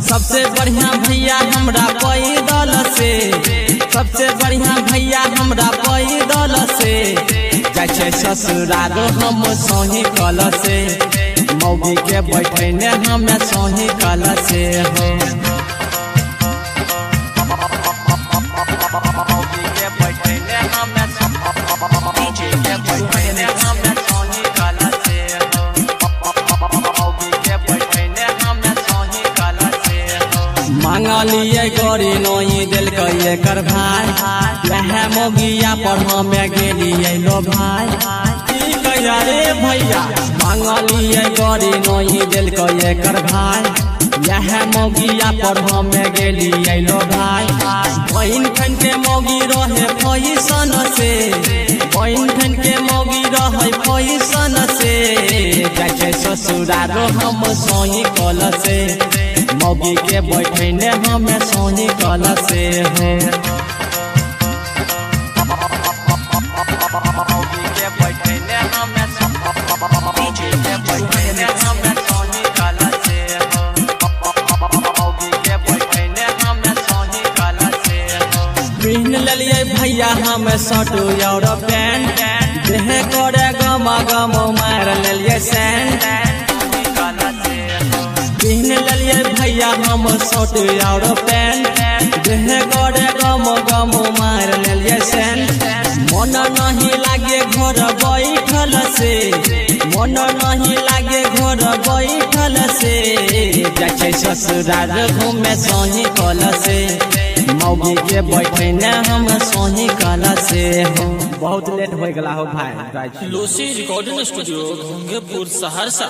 सबसे बढ़िया भैया हमरा पैदल से, सबसे बढ़िया भैया हमरा पैदल से जाए ससुराल हम सोही कल से, मौगी के बैठने हम सोही कल से हो। मौगी के बैठने हम सोही कल से हो। मौगी के बैठने हम सोही कल से हो। मांगलिए गरी नहीं दिल के कर भाई, वह मोगिया पर हमें गेलिए लो भाई। रे भैया मांगलिए गरी नहीं दिल के कर भाई, यह मोगिया पर हमें गेलिए लो भाई। बहन खन के मोगी रहे फैसन से, बहन खन के मोगी रहे फैसन से जाए ससुराल हम सोही कल से, मौगी के बैठने हमें सोही कल से हो। मौगी के बैठने हमें सोही कल से हो। मौगी के बैठने हमें सोही कल से हो। पहन लिये भैया हम शर्ट और पैंट, देह करे गम गम मार लिये सेंट। पहन लिये भैया हम शर्ट और पैंट, देह करे गम गम मार लिये सेंट। मन नहीं लागे घर बैठल से, मन नहीं लागे घर बैठल से जाए ससुराल घूमे सोही कल से, मौगी के बैठने हम सोही कल से हो। बहुत लेट हो गला हो भाई। लूसी रिकॉर्डिंग स्टूडियो, गंगेपुर, सहरसा।